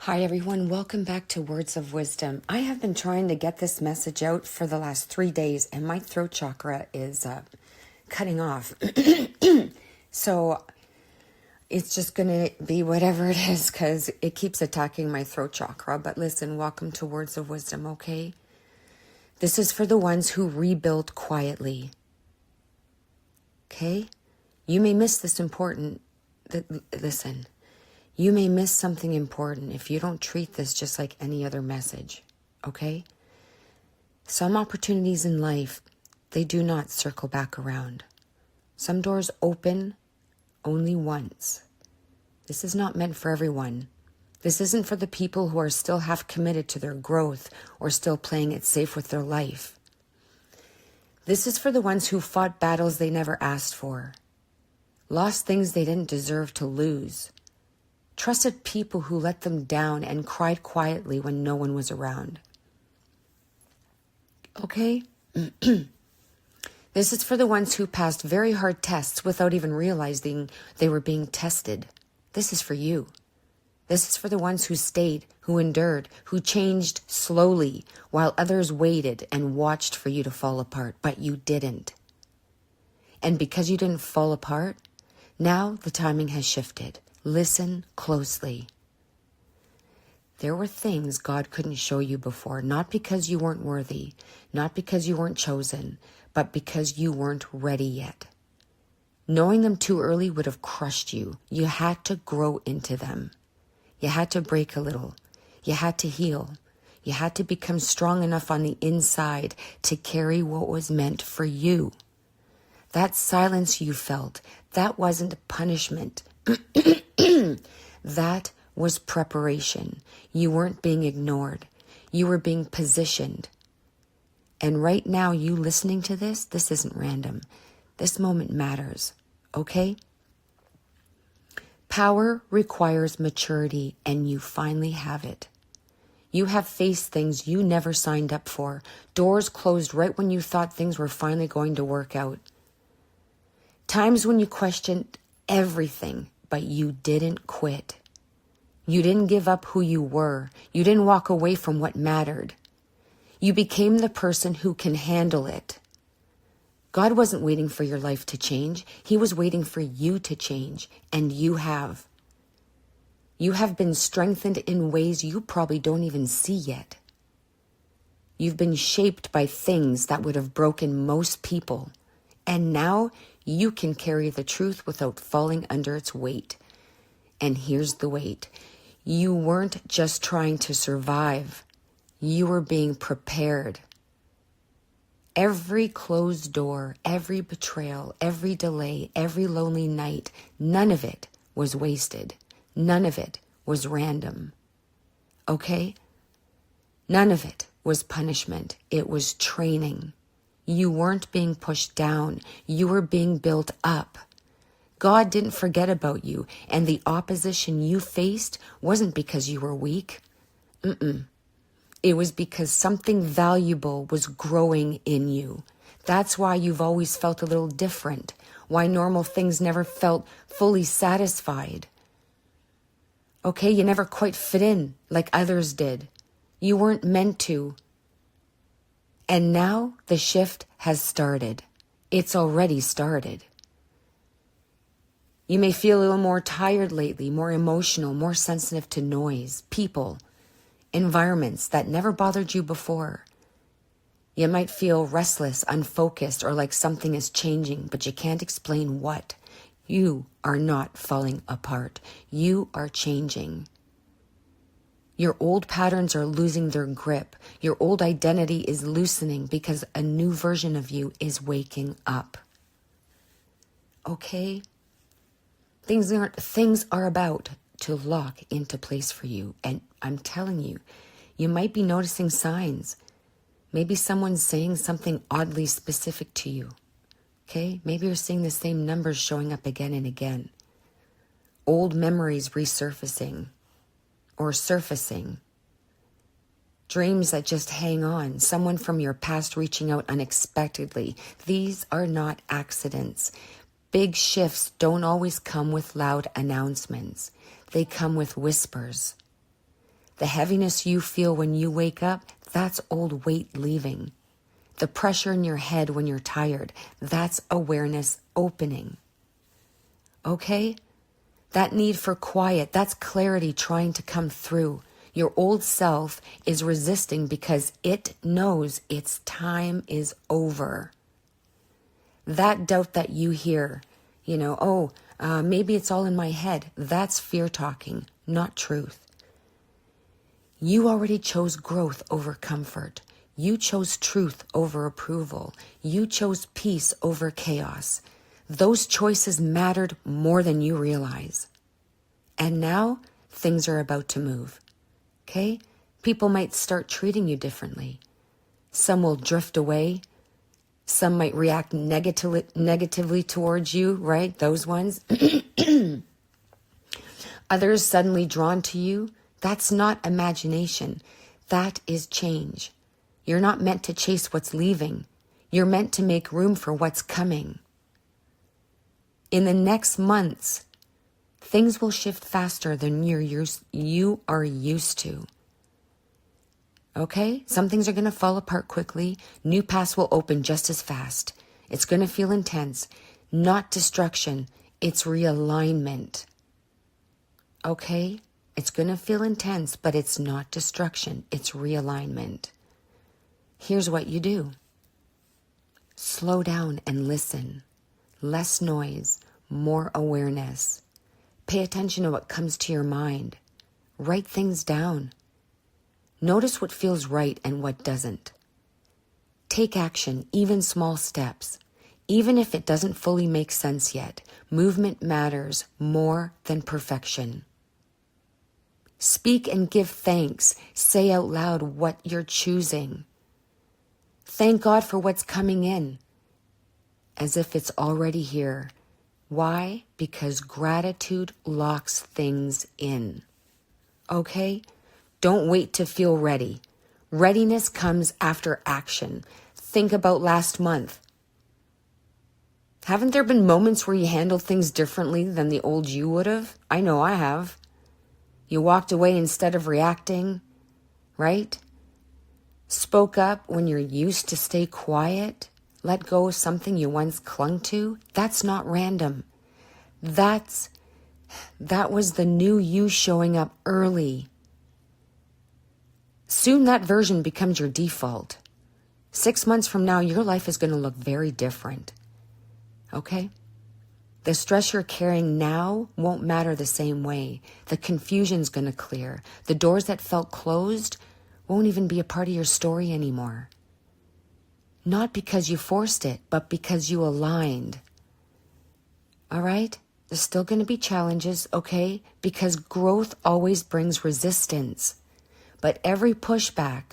Hi, everyone. Welcome back to Words of Wisdom. I have been trying to get this message out for the last 3 days, and my throat chakra is cutting off. So it's just going to be whatever it is because it keeps attacking my throat chakra. But listen, welcome to Words of Wisdom, okay? This is for the ones who rebuild quietly. Okay? You may miss this important... Listen. You may miss something important if you don't treat this just like any other message, okay? Some opportunities in life, they do not circle back around. Some doors open only once. This is not meant for everyone. This isn't for the people who are still half committed to their growth or still playing it safe with their life. This is for the ones who fought battles they never asked for, lost things they didn't deserve to lose, trusted people who let them down and cried quietly when no one was around. Okay? This is for the ones who passed very hard tests without even realizing they were being tested. This is for you. This is for the ones who stayed, who endured, who changed slowly while others waited and watched for you to fall apart, but you didn't. And because you didn't fall apart, now the timing has shifted. Listen closely. There were things God couldn't show you before, not because you weren't worthy, not because you weren't chosen, but because you weren't ready yet. Knowing them too early would have crushed you. You had to grow into them. You had to break a little. You had to heal. You had to become strong enough on the inside to carry what was meant for you. That silence you felt, that wasn't punishment. That was preparation. You weren't being ignored. You were being positioned. And right now, you listening to this isn't random. This moment matters, okay? Power requires maturity, and you finally have it. You have faced things you never signed up for. Doors closed right when you thought things were finally going to work out. Times when you questioned everything, but you didn't quit. You didn't give up who you were. You didn't walk away from what mattered. You became the person who can handle it. God wasn't waiting for your life to change. He was waiting for you to change, and you have. You have been strengthened in ways you probably don't even see yet. You've been shaped by things that would have broken most people, and now you can carry the truth without falling under its weight. And here's the weight. You weren't just trying to survive. You were being prepared. Every closed door, every betrayal, every delay, every lonely night, none of it was wasted. None of it was random. Okay? None of it was punishment. It was training. You weren't being pushed down. You were being built up. God didn't forget about you, and the opposition you faced wasn't because you were weak. It was because something valuable was growing in you. That's why you've always felt a little different, why normal things never felt fully satisfied. Okay, you never quite fit in like others did. You weren't meant to. And now the shift has started. It's already started. You may feel a little more tired lately, more emotional, more sensitive to noise, people, environments that never bothered you before. You might feel restless, unfocused, or like something is changing, but you can't explain what. You are not falling apart. You are changing. Your old patterns are losing their grip. Your old identity is loosening because a new version of you is waking up. Okay? Things are about to lock into place for you. And I'm telling you, you might be noticing signs. Maybe someone's saying something oddly specific to you. Okay? Maybe you're seeing the same numbers showing up again and again. Old memories resurfacing or surfacing. Dreams that just hang on. Someone from your past reaching out unexpectedly. These are not accidents. Big shifts don't always come with loud announcements. They come with whispers. The heaviness you feel when you wake up, that's old weight leaving. The pressure in your head when you're tired, that's awareness opening. Okay? That need for quiet, that's clarity trying to come through. Your old self is resisting because it knows its time is over. That doubt that you hear, maybe it's all in my head, that's fear talking, not truth. You already chose growth over comfort. You chose truth over approval. You chose peace over chaos. Those choices mattered more than you realize. And now things are about to move. Okay? People might start treating you differently. Some will drift away. Some might react negatively towards you, right? Those ones. Others suddenly drawn to you. That's not imagination. That is change. You're not meant to chase what's leaving. You're meant to make room for what's coming. In the next months, things will shift faster than you are used to. Okay? Some things are going to fall apart quickly. New paths will open just as fast. It's going to feel intense. Not destruction. It's realignment. Okay? It's going to feel intense, but it's not destruction. It's realignment. Here's what you do. Slow down and listen. Less noise, more awareness. Pay attention to what comes to your mind. Write things down. Notice what feels right and what doesn't. Take action, even small steps. Even if it doesn't fully make sense yet, movement matters more than perfection. Speak and give thanks. Say out loud what you're choosing. Thank God for what's coming in, as if it's already here. Why? Because gratitude locks things in. Okay? Don't wait to feel ready. Readiness comes after action. Think about last month. Haven't there been moments where you handled things differently than the old you would have? I know I have. You walked away instead of reacting, right? Spoke up when you're used to stay quiet. Let go of something you once clung to. That's not random. That was the new you showing up early. Soon that version becomes your default. 6 months from now, your life is going to look very different. Okay? The stress you're carrying now won't matter the same way. The confusion's going to clear. The doors that felt closed won't even be a part of your story anymore. Not because you forced it, but because you aligned. All right? There's still going to be challenges, okay? Because growth always brings resistance. But every pushback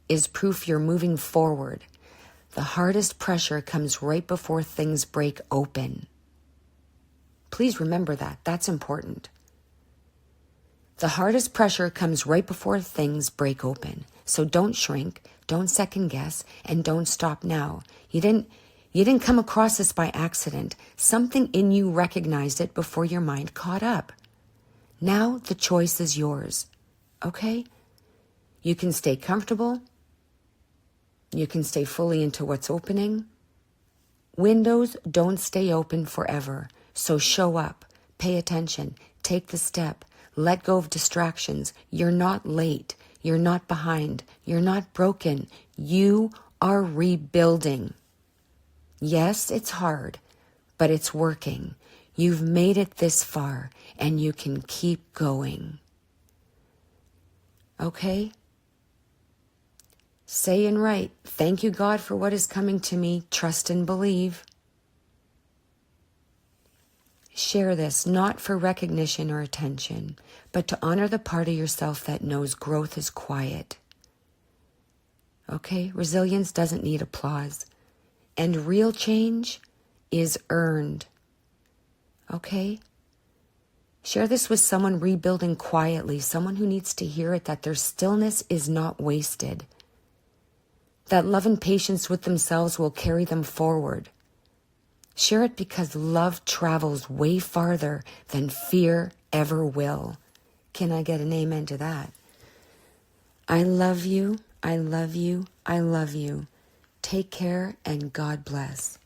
is proof you're moving forward. The hardest pressure comes right before things break open. Please remember that. That's important. The hardest pressure comes right before things break open. So don't shrink, don't second guess, and don't stop now. You didn't come across this by accident. Something in you recognized it before your mind caught up. Now the choice is yours. Okay? You can stay comfortable. You can stay fully into what's opening. Windows don't stay open forever. So show up, pay attention, take the step, let go of distractions. You're not late. You're not behind. You're not broken. You are rebuilding. Yes, it's hard, but it's working. You've made it this far, and you can keep going. Okay? Say and write, thank you, God, for what is coming to me. Trust and believe. Share this not for recognition or attention, but to honor the part of yourself that knows growth is quiet. Okay? Resilience doesn't need applause. And real change is earned. Okay? Share this with someone rebuilding quietly, someone who needs to hear it, that their stillness is not wasted. That love and patience with themselves will carry them forward. Share it because love travels way farther than fear ever will. Can I get an amen to that? I love you. I love you. I love you. Take care and God bless.